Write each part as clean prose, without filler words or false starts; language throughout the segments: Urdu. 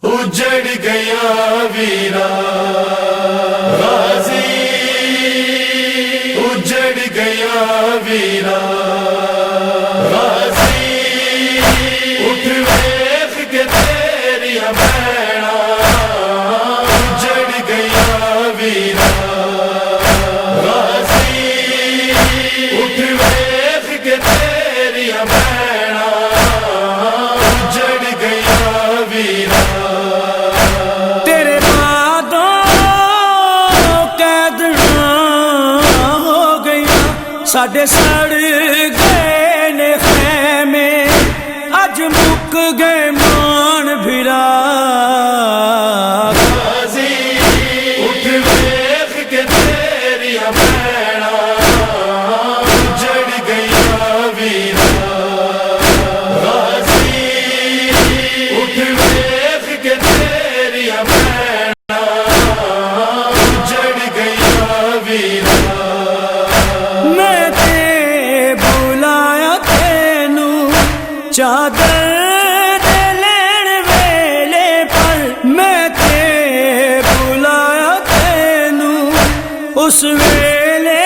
اجڑ گیا ویرا غازی، اجڑ گیا ویرا غازی، اٹھ ویکھ کے تیریاں بھیڑاں، اجڑ گیا ویرا غازی، اٹھ ویکھ کے تیریاں بھیڑاں، اجڑ گیا ویرا۔ ساڈے سڑ گئے نے خیمے، اج مک گئے مان بھرا غازی، اٹھ ویکھ کے تیریاں بھیڑاں، اجڑ گیا ویرا غازی، اٹھ ویکھ کے تیریاں بھیڑاں، اجڑ گیا ویرا۔ چادر دے لین ویلے پر میں تے بلایا تینوں، اس ویلے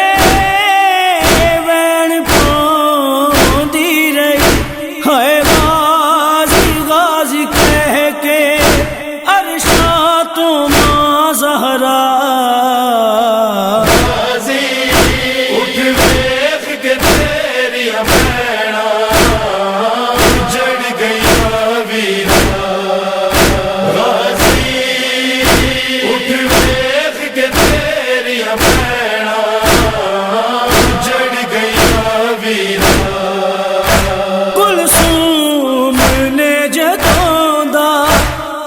وین پاؤندی رہی، ہائے غازی غازی کہہ کے عرشاں تو ماں زہرا۔ غازی، اٹھ ویکھ کے تیریاں بھیڑاں، اجڑ گیا ویرا غازی، اٹھ ویکھ کے تیریاں بھیڑاں، اجڑ گیا ویرا۔ کلثوم نے جدوں دا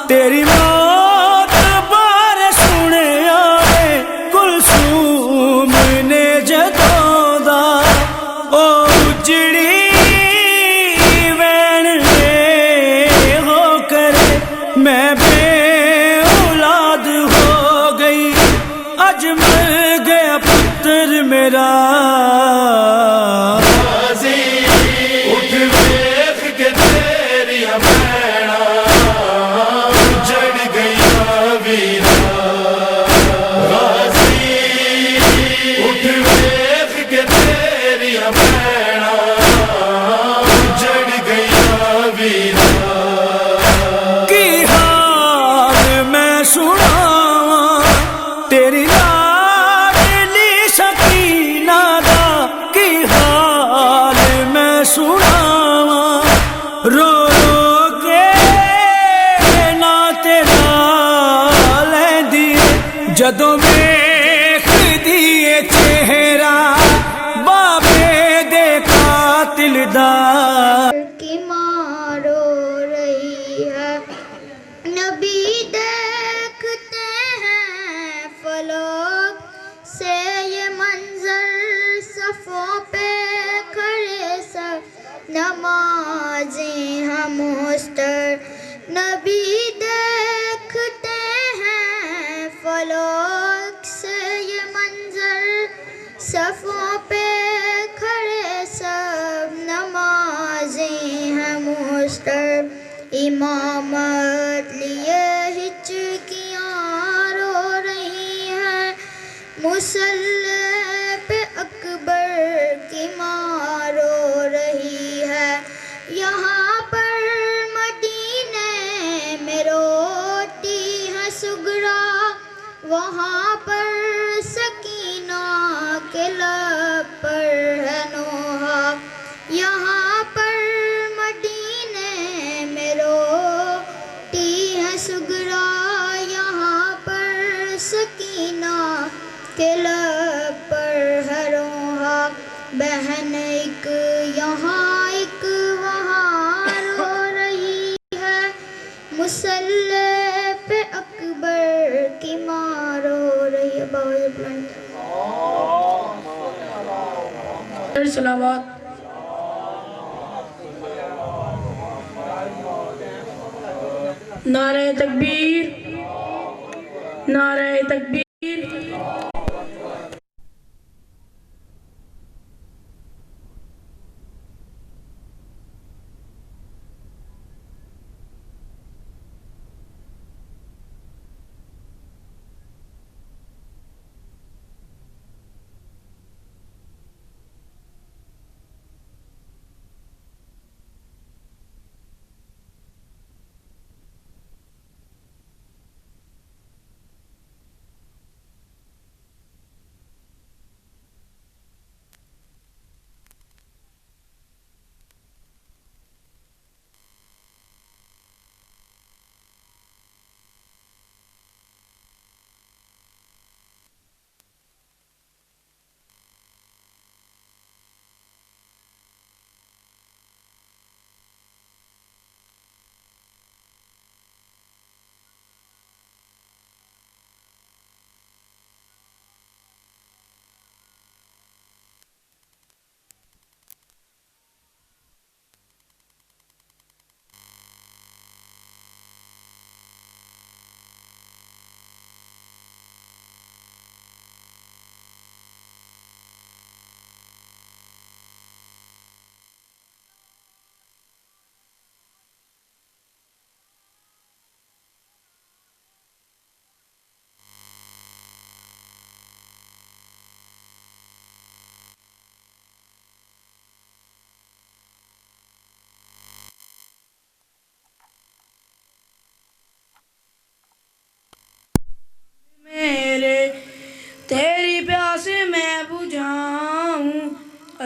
تیری موت بارے سنیا وے، کلثوم نے جدوں دا او اجڑی وین لے ہو کر میں بے اولاد ہو گئی، اج مر گیا پتر میرا۔ غازی، اٹھ ویکھ کے تیریاں بھیڑاں، اجڑ گیا ویرا غازی، اٹھ ویکھ کے تیریاں بھیڑاں، اجڑ گیا ویرا۔ کی حال میں سناواں تیری لاڈلی سکینہ دا، کی حال میں سناواں رو رو کے نا تیرا لیندی، جدوں ویکھدی اے چہرہ بابے دے قاتل دا۔ کی ماں رو رہی ہے، نبی دیکھتے ہیں فلک سے یہ منظر، صفوں پہ کھڑے سب نمازیں ہم مستر، نبی دیکھتے ہیں فلک سے یہ منظر، صفوں پہ کھڑے سب نمازیں ہیں مستر، امامت لیے ہچکیاں رو رہی ہیں، مصلی پہ اکبر کی ماں رو رہی ہے، یہاں پر مدینے میں روتی ہے سغرا، وہاں پر سکینہ کے لب پر ہے نوحہ، یہاں پر مدینے میں روتی ہے سغرا، یہاں پر سکینہ کے لب پر ہے روحہ، بہن ایک یہاں ایک وہاں رو رہی ہے، مصلی پہ اکبر کی ماں رو رہی ہے۔ صلوات۔ نعرہ تکبیر، نعرہ تکبیر۔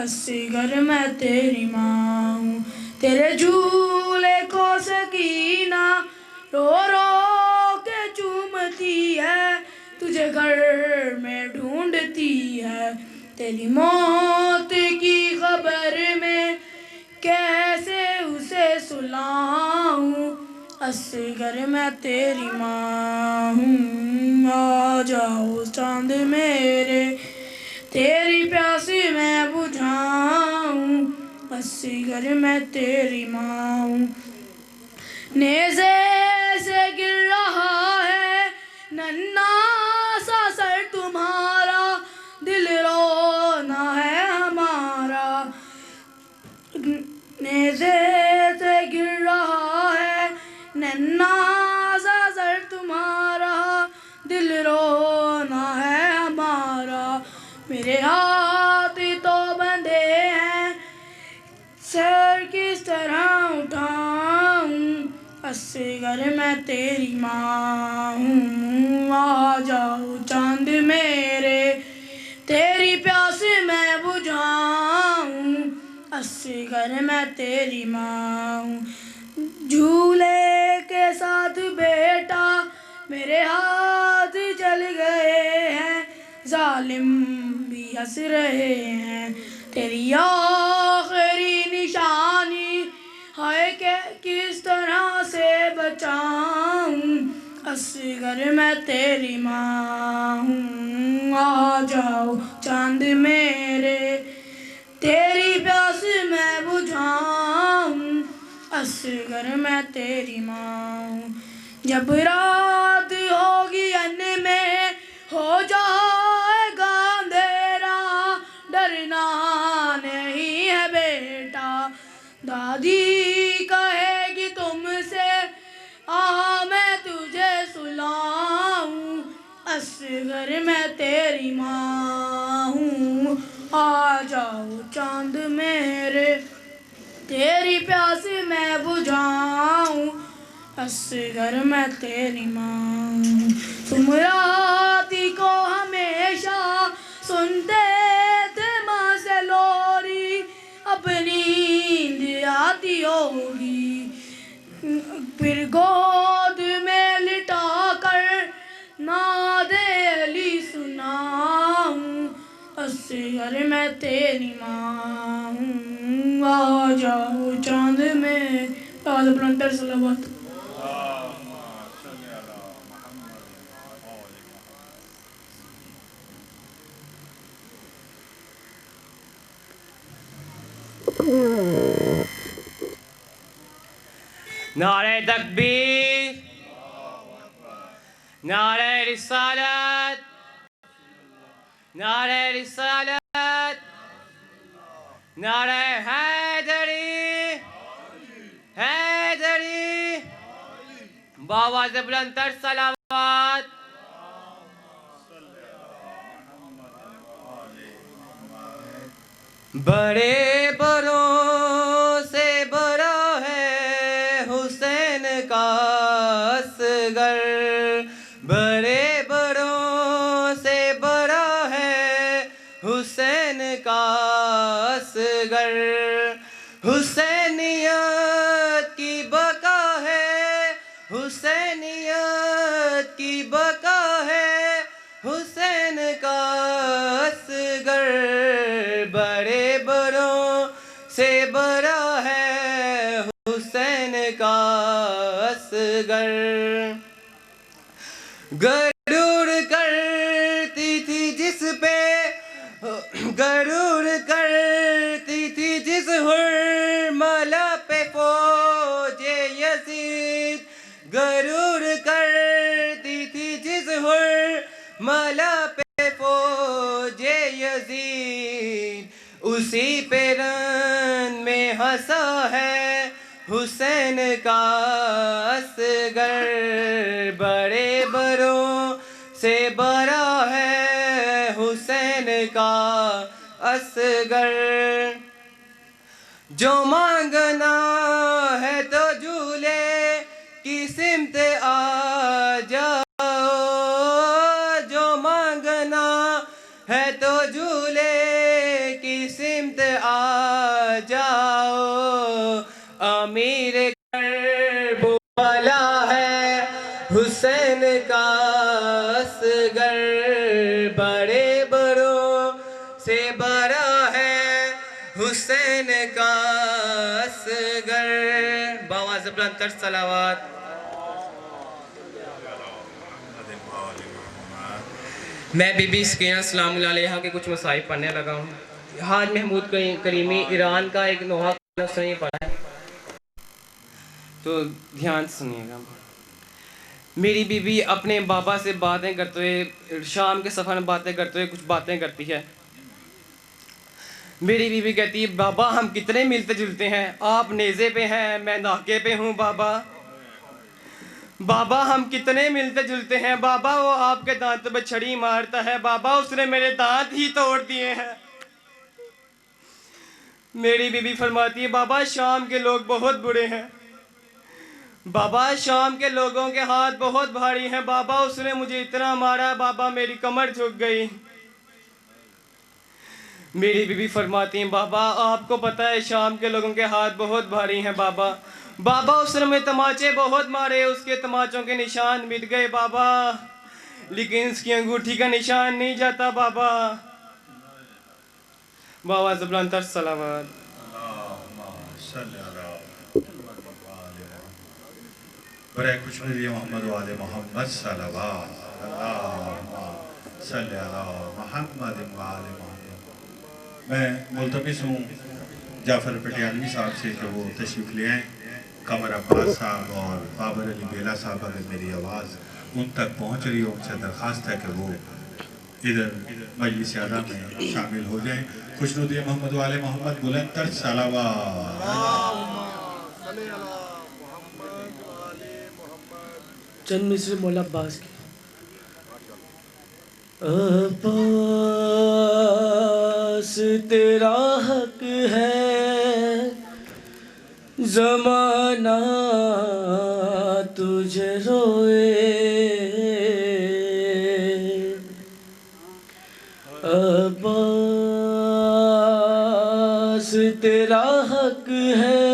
اصغر میں تیری ماں ہوں. تیرے جھولے کو سکینہ رو رو کے چومتی ہے, تجھے گھر میں ڈھونڈتی ہے. تیری موت کی خبر میں کیسے اسے سلاؤں, اصغر میں تیری ماں ہوں. آ جاؤ چاند میرے, تیری پیاس میں بجھاؤں, اصغر میں تیری ماں ہوں. نیزے سے گر رہا ہے ننھا سا سر تمہارا, دل رونا ہے ہمارا. نیزے سے گر رہا ہے ننھا سا سر تمہارا, دل رونا ہے ہمارا. میرے ہاتھ تو بندھے ہیں, سر کس طرح اٹھاؤں, اصغر میں تیری ماں ہوں. آ جاؤ چاند میرے, تیری پیاس میں بجھاؤں, اصغر میں تیری ماں ہوں. جھولے کے ساتھ بیٹا میرے ہاتھ جل گئے ہیں, ظالم بھی ہنس رہے ہیں. تیری آخری نشانی ہے کہ کس طرح سے بچاؤں, اصغر میں تیری ماں ہوں. آ جاؤ چاند میرے, تیری پیاس میں بجھاؤں, اصغر میں تیری ماں ہوں. جب رات ہوگی ان میں ہو جائے گا اندھیرا, ڈرنا نہیں ہے بیٹا, دادی کہے گی تم سے آ میں تجھے سلاؤں, اصغر میں تیری ماں ہوں. آ جاؤ چاند میرے, تیری پیاس میں بجھاؤں, اصغر میں تیری ماں ہوں. تم راتی کو ہمیشہ سنتے تھے ماں سے لوری, اب نیند آتی ہوگی پھر گود میں لٹا کر نعت علی سناؤں, اصغر میں تیری ماں ہوں. آ جاؤ چاند میں, آواز بلند کر صلوات. نعرہ تکبیر, نعرہ رسالت, نعرہ رسالت, نعرہ حیدری, حیدری, بآواز بلند تر صلوات. بڑے بڑوں سے بڑا ہے حسین کا اصغر, بڑے بڑوں سے بڑا ہے حسین کا اصغر. حسینیت کی بقا ہے, حسینیت کی بقا ہے, حسین کا اصغر. بڑے بڑوں سے بڑا ہے حسین کا اصغر. غرور کرتی تھی جس پہ, غرور کرتی تھی جس حرملہ پہ فوج یزید, غرور کرتی تھی جس حرملہ پہ فوج یزید, اسی پہ رن میں ہنسا ہے حسین کا اصغر. بڑے بڑوں سے بڑا ہے حسین کا اصغر. جو مانگنا ہے تو جھولے کی سمت آ جاؤ, جو مانگنا ہے تو جھولے کی سمت حسین کا اصغر بڑے بڑوں سے بڑا ہے حسین کا اصغر. باواز بلند تر صلوات. میں بی بی سکینہ سلام اللہ علیہ کے کچھ مصائب پڑھنے لگا ہوں. حاج محمود کریمی ایران کا ایک نوحہ اس نے یہ پڑھا ہے تو دھیان سنیے گا. میری بی بی اپنے بابا سے باتیں کرتے ہوئے شام کے سفر میں باتیں کرتے ہوئے کچھ باتیں کرتی ہے. میری بی بی کہتی ہے بابا ہم کتنے ملتے جلتے ہیں, آپ نیزے پہ ہیں میں ناکے پہ ہوں. بابا ہم کتنے ملتے جلتے ہیں, بابا وہ آپ کے دانتوں پہ چھڑی مارتا ہے, بابا اس نے میرے دانت ہی توڑ دیے ہیں. میری بی بی فرماتی ہے بابا شام کے لوگ بہت برے ہیں, بابا شام کے لوگوں کے ہاتھ بہت بھاری ہیں, بابا اس نے مجھے اتنا مارا بابا میری کمر جھک گئی. میری بی بی فرماتی ہیں بابا آپ کو پتہ ہے شام کے لوگوں کے ہاتھ بہت بھاری ہیں بابا اس نے مجھے تماچے بہت مارے, اس کے تماچوں کے نشان مٹ گئے بابا, لیکن اس کی انگوٹھی کا نشان نہیں جاتا بابا. بابا زبلان تر صلوات. برائے کچھ میری محمد و آل محمد صلوات. اللہم صلی علی محمد و آل محمد. میں ملتمس ہوں جعفر پٹیالوی صاحب سے کہ وہ تشریف لے آئیں. قمر عباس صاحب اور بابر علی بیلا صاحب اگر میری آواز ان تک پہنچ رہی ہو, ان سے درخواست ہے کہ وہ ادھر مجلس اعلیٰ میں شامل ہو جائیں. خوشنودی محمد و آل محمد بلند تر صلوات. چند مصر مولا عباس کی. عباس تیرا حق ہے زمانہ تجھے روئے, عباس تیرا حق ہے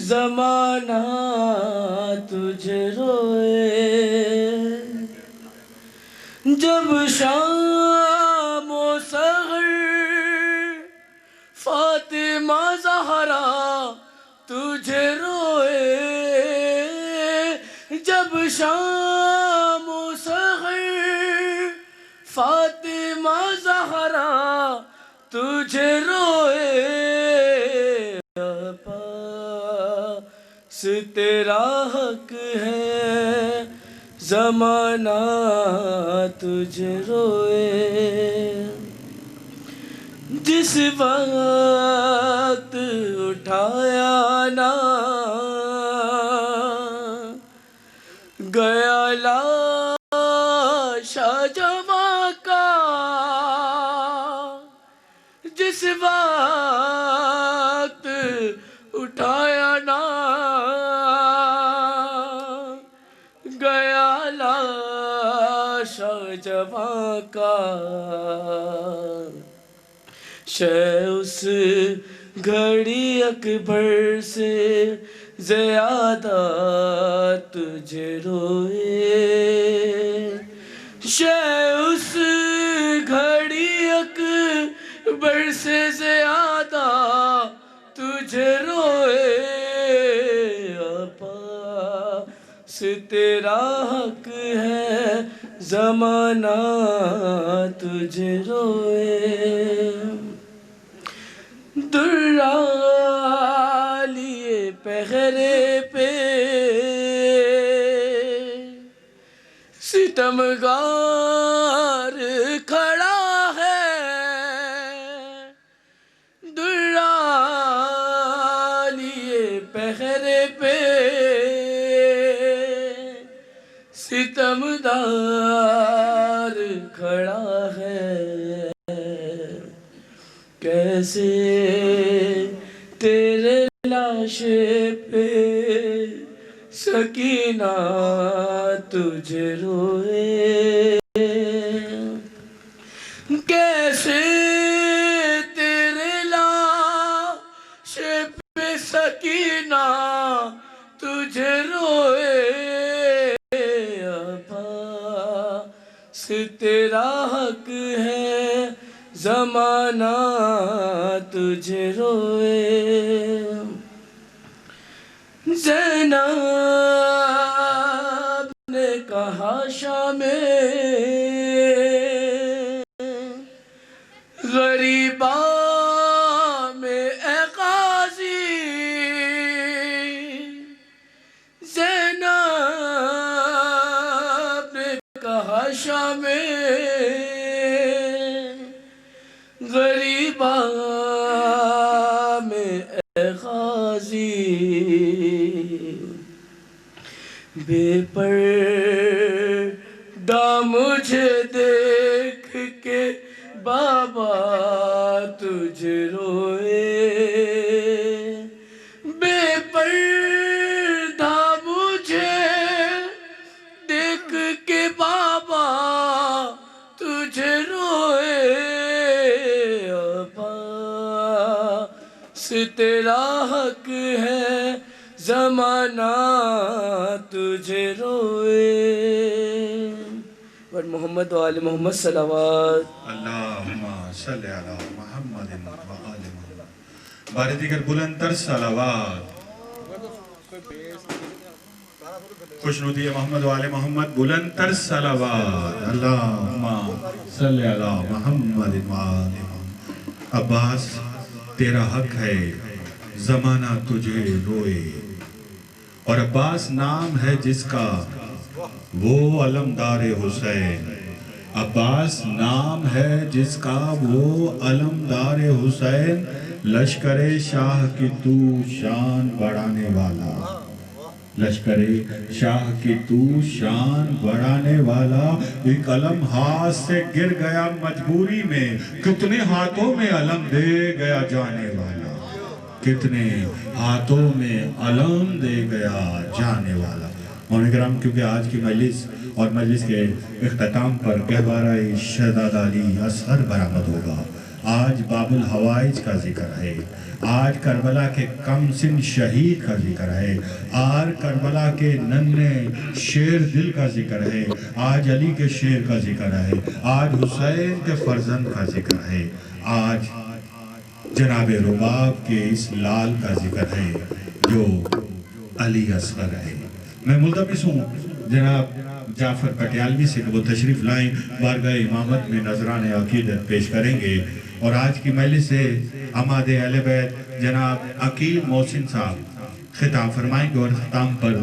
زمانہ تجھے روئے. جب شام و سحر فاطمہ زہرا تجھے روئے, جب شام و سحر فاطمہ زہرا تجھے روئے, عباس تیرا حق ہے زمانہ تجھے روئے. جس وقت اٹھایا نہ گیا لاش جواں کا, جس وقت اٹھایا نہ گیا لاش جواں کا, شے اس گھڑی اکبر سے زیادہ تجھے روئے, شے اس گھڑی اکبر سے زیادہ تجھے روئے. عباس تیرا حق ہے زمانہ تجھے روئے. درہ لیے پہرے پہ ستمگار کھڑا ہے, درہ لیے پہرے پہ ستمدار کھڑا ہے. کیسے تیرے لاشے پہ سکینہ تجھے روئے, کیسے تیرے لاشے پہ سکینہ تجھے روئے. حق ہے زمانہ تجھے روئے زینب نے کہا شام غریبا میں اے قاضی زینب نے کہا شام غریبا میں اے قاضی بے پردہ مجھے دیکھ کے بابا تجھے روئے بے پردہ مجھے دیکھ کے بابا تجھے روئے عباس تیرا حق ہے زمانہ تجھے روئے ور محمد و آل محمد صلوات اللہم صلی علی محمد و آل محمد بار دیگر بلندتر صلوات خوشنودی محمد و آل محمد بلندتر صلوات اللہم صلی علی محمد و آل محمد عباس تیرا حق ہے زمانہ تجھے روئے اور عباس نام ہے جس کا وہ علمدار حسین عباس نام ہے جس کا وہ علمدار حسین لشکر شاہ کی تو شان بڑھانے والا لشکر شاہ کی تو شان بڑھانے والا ایک علم ہاتھ سے گر گیا مجبوری میں کتنے ہاتھوں میں علم دے گیا جانے والا کتنے ہاتھوں میں علم دے گیا جانے والا مولانا کرام کیونکہ آج کی مجلس اور مجلس کے اختتام پر گہوارہ شہزادہ علی اصغر برآمد ہوگا آج باب الحوائج کا ذکر ہے آج کربلا کے کم سن شہید کا ذکر ہے آج کربلا کے ننھے شیر دل کا ذکر ہے آج علی کے شیر کا ذکر ہے آج حسین کے فرزند کا ذکر ہے آج جناب رباب کے اس لال کا ذکر ہے جو علی اصغر ہے میں ملتمس ہوں جناب جعفر پٹیالوی سے کہ وہ تشریف لائیں بارگاہ امامت میں نذران عقیدت پیش کریں گے اور آج کی مجلس سے عماد اہل بیت جناب عقیل محسن صاحب خطاب فرمائیں گے اور اختتام پر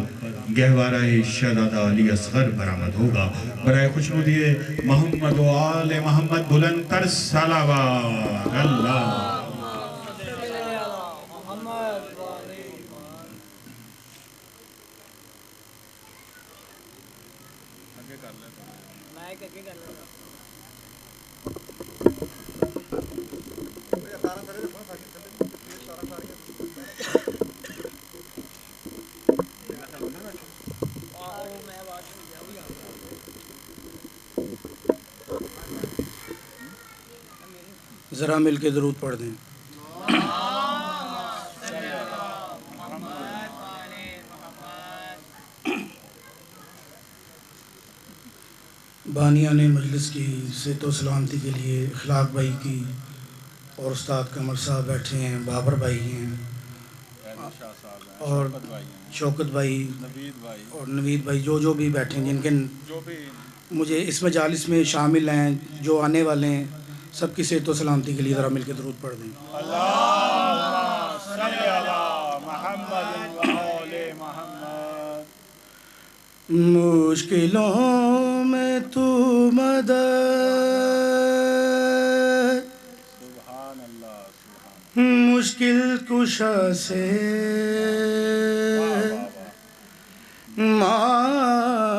گہوارہ شہزادہ علی اصغر برآمد ہوگا برائے خوشنودی محمد و آل محمد بلندتر صلوات اللہ ذرا مل کے درود پڑھ دیں بانیان مجلس کی صحت و سلامتی کے لیے اخلاق بھائی کی اور استاد قمر صاحب بیٹھے ہیں بابر بھائی ہیں اور شوکت بھائی اور نوید بھائی جو بھی بیٹھے ہیں جن کے مجھے اس مجالس میں شامل ہیں جو آنے والے ہیں سب کی صحت و سلامتی کے لیے ذرا مل کے درود پڑھ دیں اللہم صلی علی محمد و آل محمد مشکلوں میں تو مدد سبحان اللہ مشکل کشا سے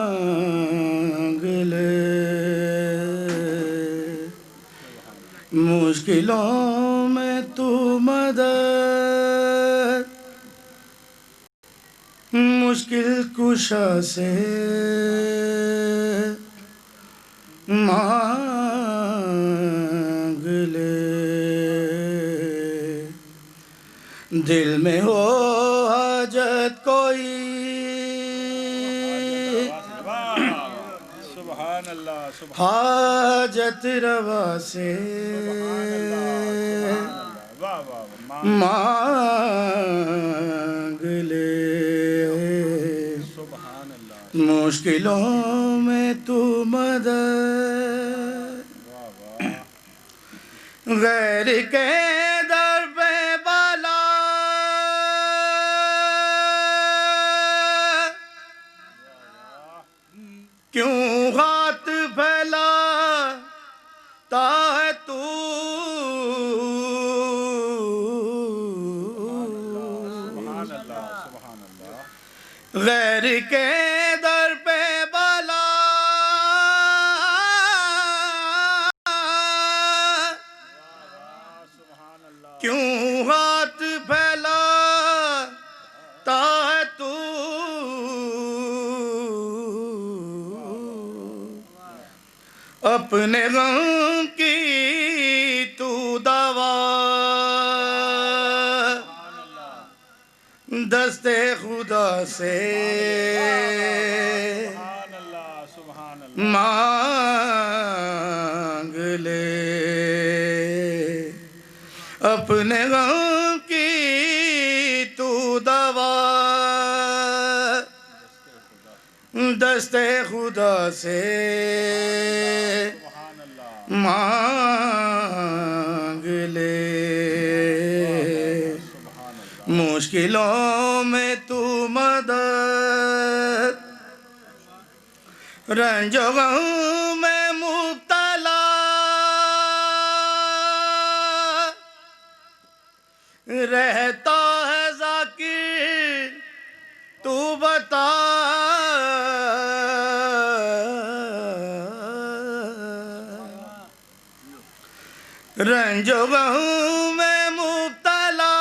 مانگ لے مشکلوں میں تو مدد مشکل کشا سے مانگ لے دل میں ہو حاجت کوئی سبحان اللہ سبحان حاجت روا سے اللہ واہ واہ مانگ لے سبحان اللہ مشکلوں میں تو مدد واہ واہ غیر کے در پہ بالا کیوں ہاتھ پھیلا تا ہے تو سبحان اللہ سبحان اللہ غیر کے در پہ بالا سبحان اللہ کیوں ہاتھ پھیلا تا ہے تو اپنے غم کی تو دوا دست خدا سے سبحان اللہ سبحان اللہ مانگ لے اپنے غم کی تو دوا دست خدا سے سبحان اللہ مانگ لے سبحان اللہ مشکلوں میں تو مدد رنج و غم میں مبتلا رہتا ہے ذاکر تو بتا رنج و غم میں مبتلا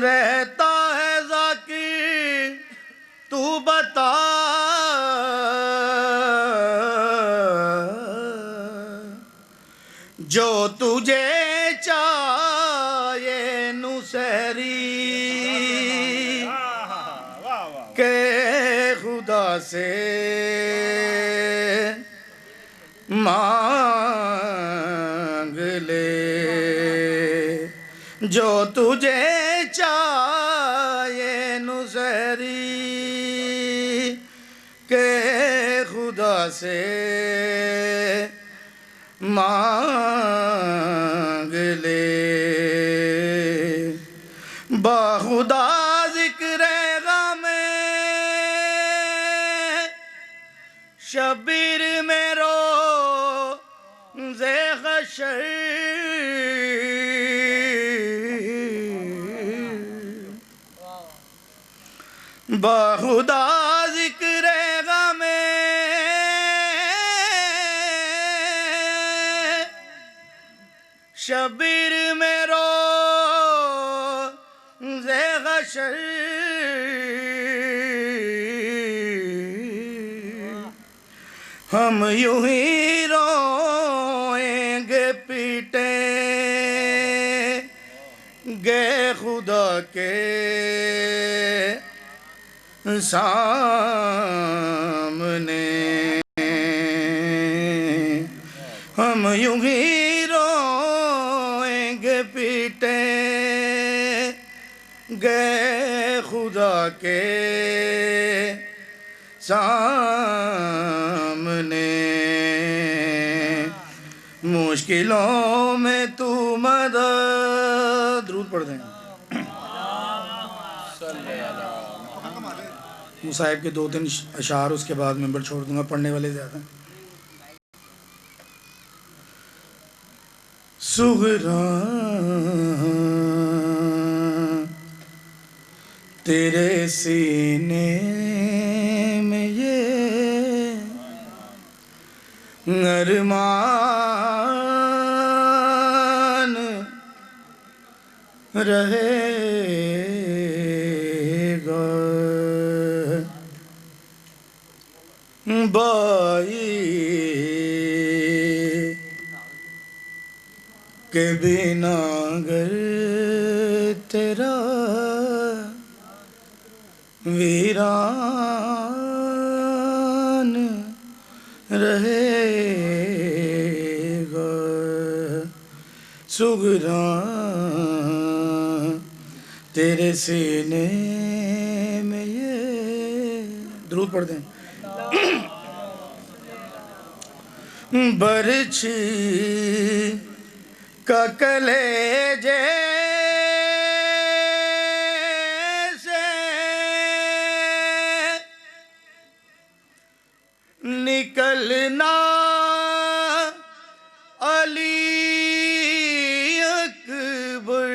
رہتا ہے ذاکر تو بتا جو تجھے چاہے نصیری واہ واہ کہ خدا سے مانگ لے جو تجھے چاہے نصیری کہ خدا سے مانگ لے باخدا ذکر غم شبیر میں رو حشر باخدا ذکر غم شبیر میں رو حشر ہم یوں ہی روئیں گے پیٹیں گے خدا کے سامنے ہم یوں ہی روئیں گے پیٹیں گے خدا کے سامنے مشکلوں میں تو مدد درود پڑھ دیں مصاحب کے 2-3 اشعار اس کے بعد ممبر چھوڑ دوں گا پڑھنے والے زیادہ سغراں تیرے سینے میں یہ ارمان رہے گا بائی کے بنا گر تیرا ویران رہے گا سغراں تیرے سینے میں یہ درود پڑھ دیں برچھی کا کلیجے نکلنا علی اکبر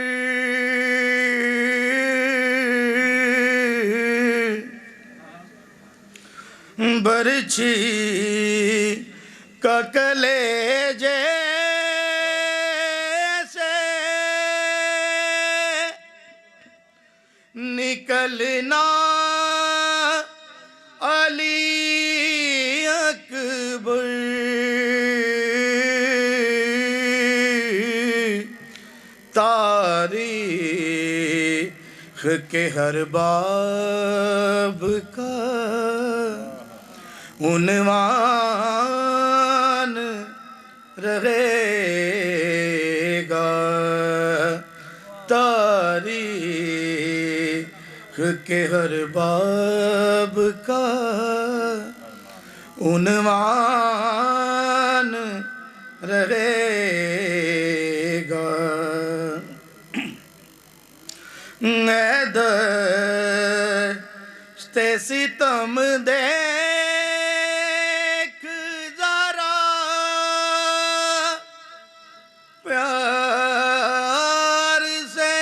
برچھی کا کلیجے سے نکلنا علی اکبر تاریخ کے ہر باب کا عنوان رہے گا تاریخ کے ہر باب کا عنوان رہے گا اے دشت ستم دیکھ ذرا پیار سے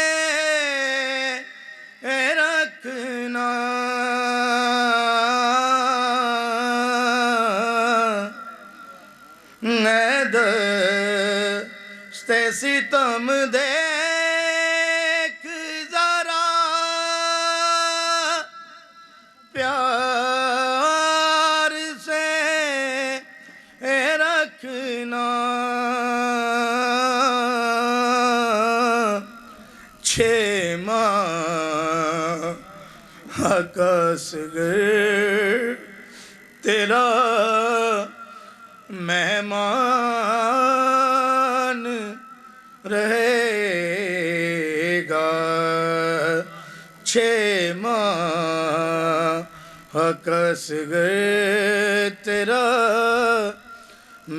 رکھنا دشت ستم دیکھ ذرا پیار سے رکھنا 6 ماہ کا اصغر تیرا مہمان رہے گا 6 ماہ کا اصغر تیرا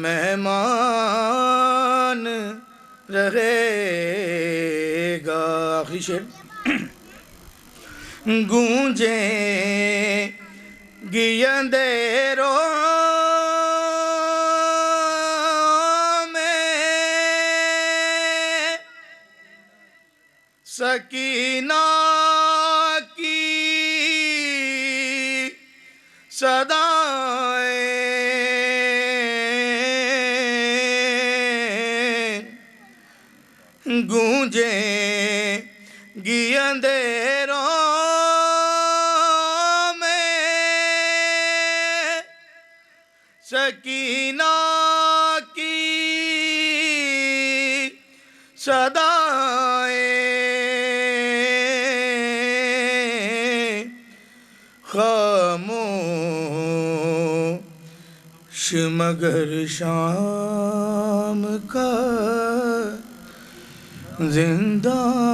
مہمان رہے گا آخری شعر گونجیں گی اندھیروں میں سکینہ کی صدائیں گونجیں گی اندھیروں میں سکینہ کی صدائیں خاموش مگر شام کا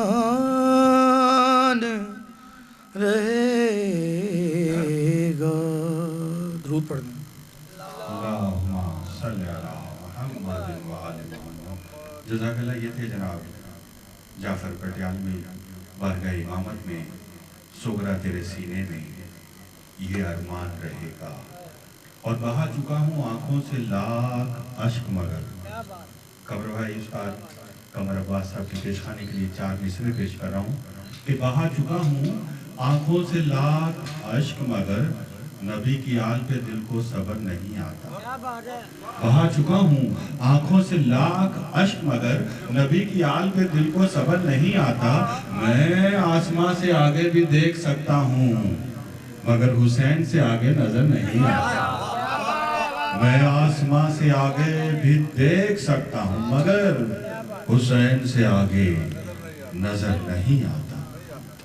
زندان رہے گا درود پڑھ دیں اللہم صلی علی محمد و آل محمد جزاک اللہ یہ تھے جناب جعفر پٹیالوی بارگاہ امامت میں سغرا تیرے سینے میں یہ ارمان رہے گا اور بہا چکا ہوں آنکھوں سے لاکھ اشک مگر قبر بھائی استاد قمر عباس صاحب کی پیش خانے کے لیے 4 مصرے پیش کر رہا ہوں کہ بہا چکا ہوں آنکھوں سے لاکھ اشک مگر نبی کی آل پہ دل کو صبر نہیں آتا بہا چکا ہوں آنکھوں سے لاکھ اشک مگر نبی کی آل پہ دل کو صبر نہیں آتا میں آسمان سے آگے بھی دیکھ سکتا ہوں مگر حسین سے آگے نظر نہیں آتا میں آسمان سے آگے بھی دیکھ سکتا ہوں مگر حسین سے آگے نظر نہیں آتا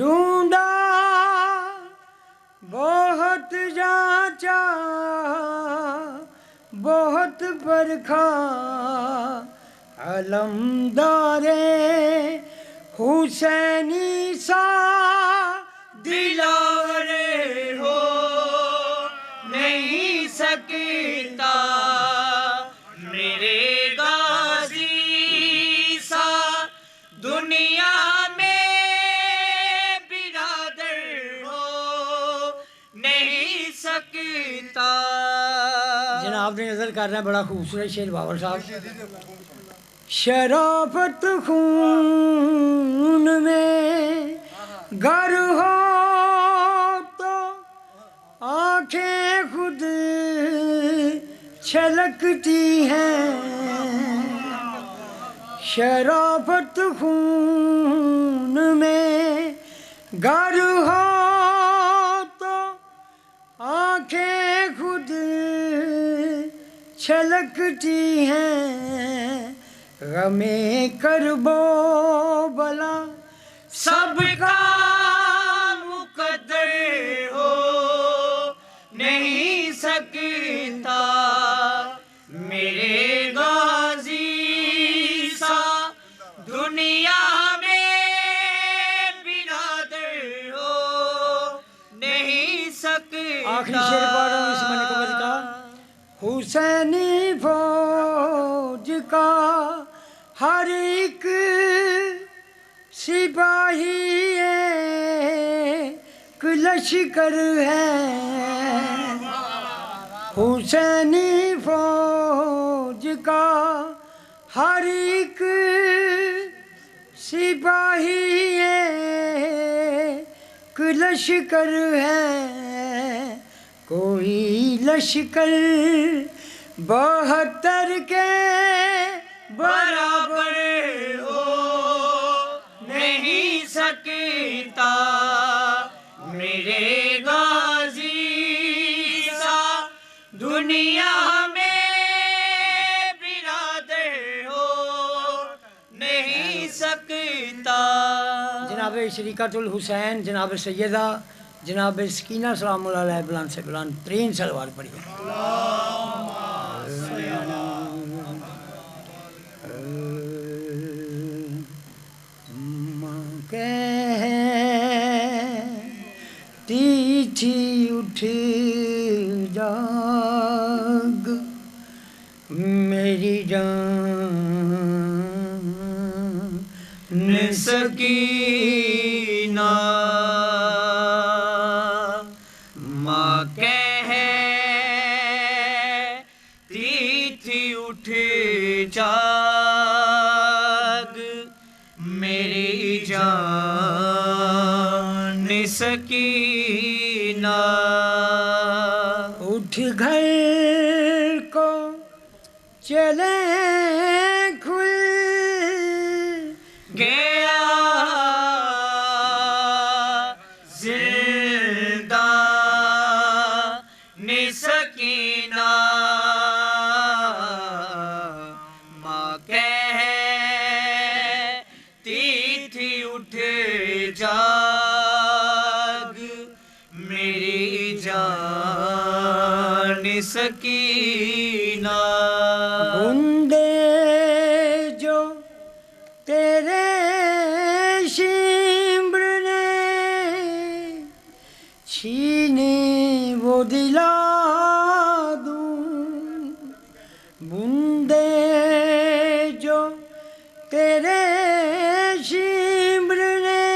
ڈھونڈا بہت جانچا بہت پرکھا علمدار حسینی سا دلاور ہو نہیں سکتا میرے غازی سا دنیا میں برادر ہو نہیں سکتا. جناب نے نظر کر رہے ہیں بڑا خوبصورت شعر بابر صاحب. شرافت خون میں گر ہو تو آنکھیں خود چھلکتی ہیں. شرافت خون میں گر ہو تو آنکھیں خود چھلکتی ہیں. غم کربو بلا سب کا مقدر ہو نہیں سکتا میرے غازی سا دنیا میں برادر ہو نہیں سکتا. آخری شعر پڑھ رہا ہوں اس من قبر کا. حسینی فوج کا ہر ایک سپاہی ایک لشکر ہے. حسینی فوج کا ہر ایک سپاہی ایک لشکر ہے. کوئی لشکر 72 کے برابر ہو نہیں سکتا میرے غازی سا دنیا میں برادر ہو نہیں سکتا. جناب شریکت الحسین جناب سیدہ جناب سکینہ سلام اللہ علیہ بلند سے بلند ترین سلوات پڑھیے. تھی اٹھ جاگ میری جان سکینہ ماں کہتی تھی اٹھ جاگ میری جان سکینہ. اٹھ گھر کو چلے کھل گیا زندان سکینہ ماں کہتی تھی اٹھ جاگ میری جان سکینہ. بندے جو تیرے شمبر نے چھینے وہ دلا دوں. بندے جو تیرے شمبر نے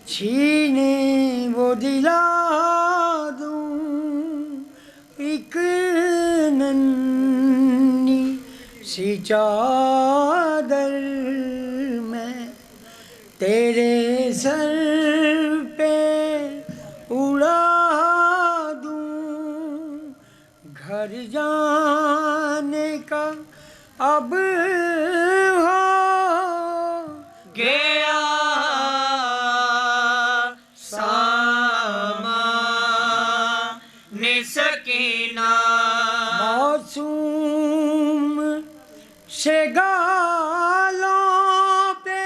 چھینے وہ دلا دوں. ایک ننھی سی چادر میں تیرے سر پہ اڑا دوں. گھر جانے کا اب ہو گیا سامان سکینہ. معصوم سے گالوں پہ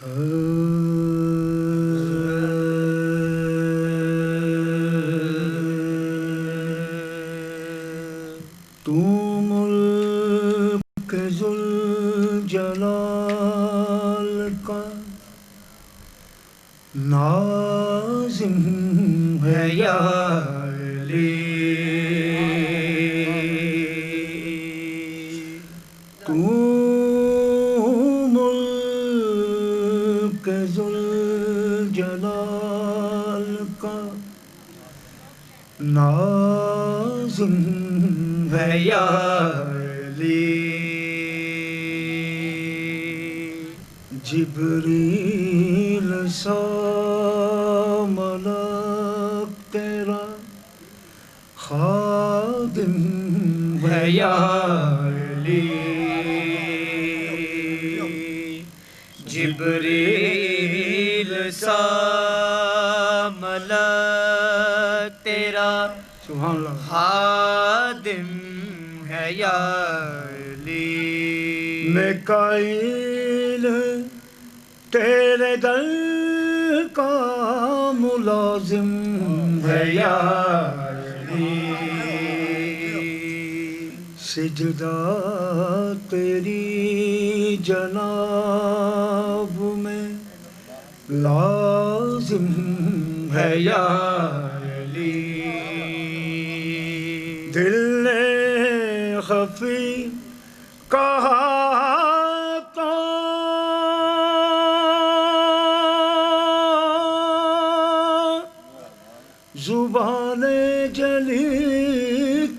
تو ملک ذوالجلال کا ناظم ہے یا علی، تو ملک ذوالجلال کا ناظم ہے یا علی، جبریل سا ملک تیرا خادم ہے یا علی، جبریل سا ملک تیرا سبحان اللہ خادم ہے یا علی، میکائیل تیرے در کا ملازم ہے یا علی، سجدہ تیری جناب میں لازم ہے یا علی، دل نے خفی کہا تو زبان جلی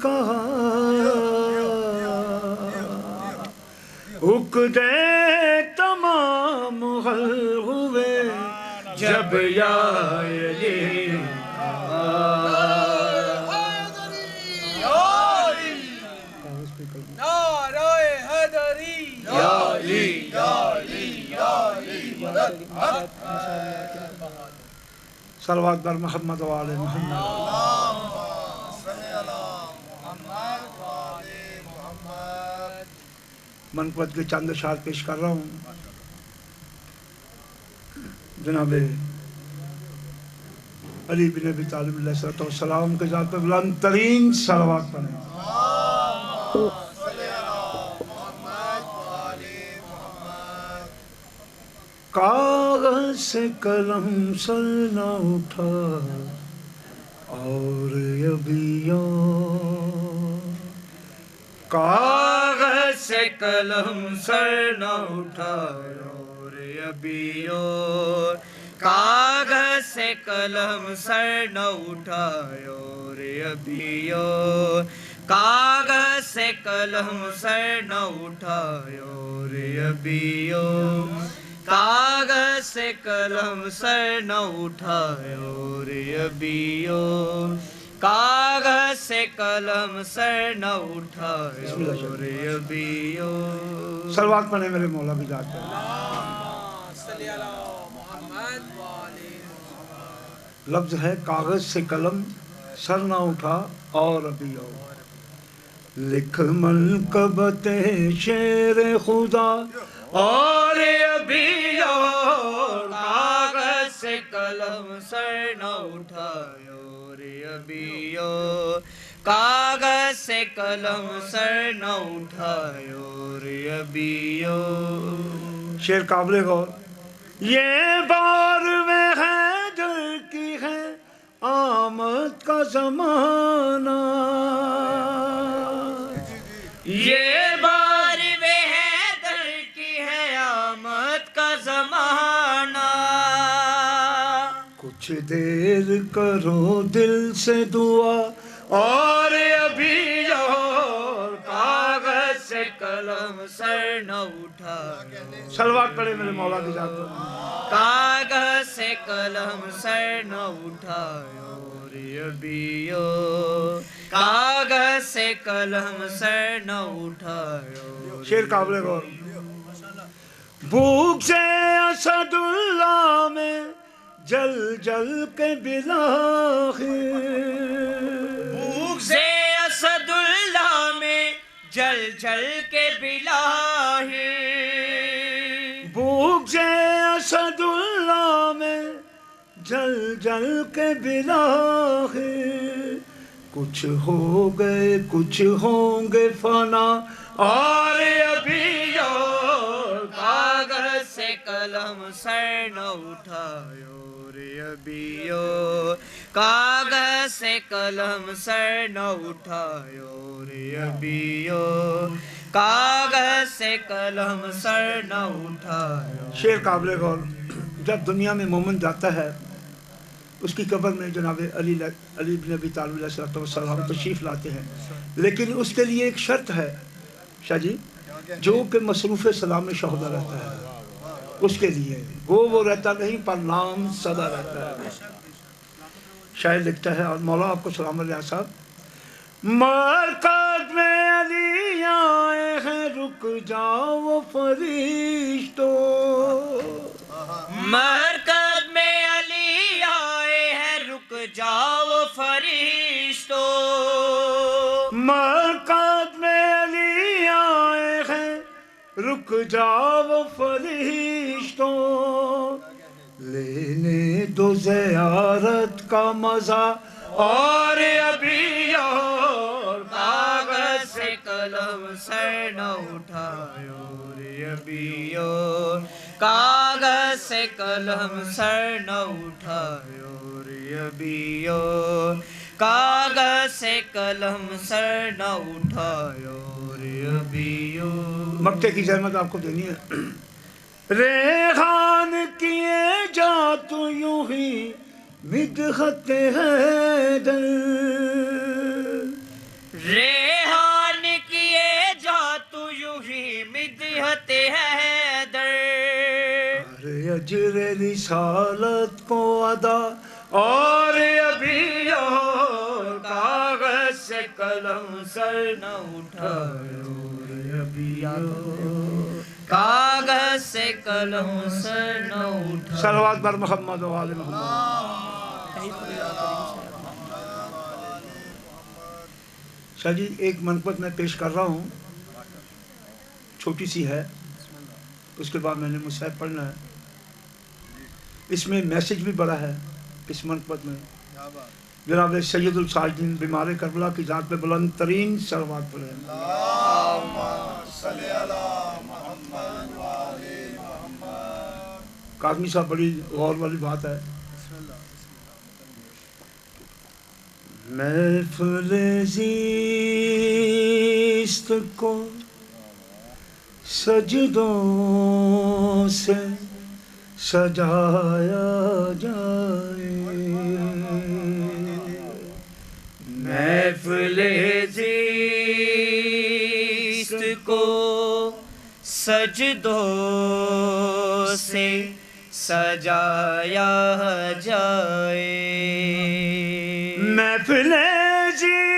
کہا، عقدے تمام حل ہوئے جب یا علی صلوات بر محمد و آل محمد۔ منقبت کے چند اشعار پیش کر رہا ہوں، جناب علی بن ابی طالب علیہ السلام کے ذات پہ بلند ترین صلوات پڑھیں۔ کاغذ سے قلم سر نہ اٹھا اور ابھی کاغذ سے قلم سر نہ اٹھا اور ابھی کاغذ سے قلم سر نہ اٹھا اور ابھی کاغذ سے قلم سر نہ اٹھا اور ابھی کاغذ سے قلم سر نہ اٹھائے اور ابھی کاغذ سے قلم سر نہ اٹھائے اور ابھی صلوات پڑھیں میرے مولا کی ذات پر۔ لفظ ہے کاغذ سے قلم سر نہ اٹھا اور ابھی لکھ منقبت شیر خدا اور ابھی کاغذ سے قلم سر نہ اٹھائے اور ابھی کاغذ سے قلم سر نہ اٹھائے اور ابھی شعر قابل غور، یہ بار میں حیدر کی ہے آمد کا زمانہ، یہ بار میں حیدر کی ہے آمد کا زمانہ، کچھ دیر کرو دل سے دعا اور ابھی کاغذ سے قلم سر نہ اٹھا، صلوات پڑھے میرے مولا کی ذات پر۔ کاغذ سے قلم سر نہ اٹھائے اور ابھی کاغذ سے قلم سر نہ اٹھائے۔ شعر قابل غور، بھوک سے اسد اللہ میں جل جل کے بلاخر، بھوک سے اسد اللہ میں جل جل کے بلاہی، بھوک سے اسد اللہ میں جل جل کے بلاخر کچھ ہو گئے کچھ ہوں گے فنا اور ابھی اور کاغذ سے قلم سر نہ اٹھایو رے ابیو کاغذ سے قلم سر نہ اٹھایو رے ابیو کاغذ سے قلم سر نہ اٹھایو. شعر قابل غور. جب دنیا میں مومن جاتا ہے اس کی قبر میں جناب علی بن ابی طالب علیہ السلام تشریف لاتے ہیں، لیکن اس کے لیے ایک شرط ہے شاہ جی، جو کہ مصروف سلام شہدہ رہتا ہے اس کے لیے وہ رہتا نہیں پر نام سدا رہتا ہے. شاعر لکھتا ہے اور مولا آپ کو سلام علیہ صاحب، مرکز میں علی آئے ہیں رک جاؤ فرشتوں، مرکز میں علی آئے ہیں رک جاؤ فرشتوں، مرکز میں علی آئے ہیں رک جاؤ فرشتوں، لینے دو زیارت کا مزہ اور ابھی اور کاغذ سے قلم سر نہ اٹھایو رے ابیو کاغذ سے قلم سر نہ اٹھایو رے ابیو کاغذ سے قلم سر نہ اٹھایو رے ابیو. مکتے کی زحمت آپ کو دینی ہے. ریحان کیے جا تو یوں ہی مدحت حیدر، ریحان کیے جا تو یوں ہی مدحت حیدر، ارے اجر رسالت کو ادا اور ابھی اور کاغذ سے قلم سر نہ اٹھایو رے ابھی کاغذ سے قلم سر نہ اٹھایو. صلوات بر محمد و آل محمد. شاہ جی ایک منقبت میں پیش کر رہا ہوں، چھوٹی سی ہے، اس کے بعد میں نے مصحف پڑھنا ہے. اس میں میسج بھی بڑا ہے اس منقبت میں. جناب سید الساجدین بیمار کربلا کی ذات پہ بلند ترین صلوات پڑھیں. کاظمی صاحب بڑی غور والی بات ہے. محفل زیست کو سجدوں سے سجایا جائے، محفل زیست کو سجدوں سے سجایا جائے، محفل زیست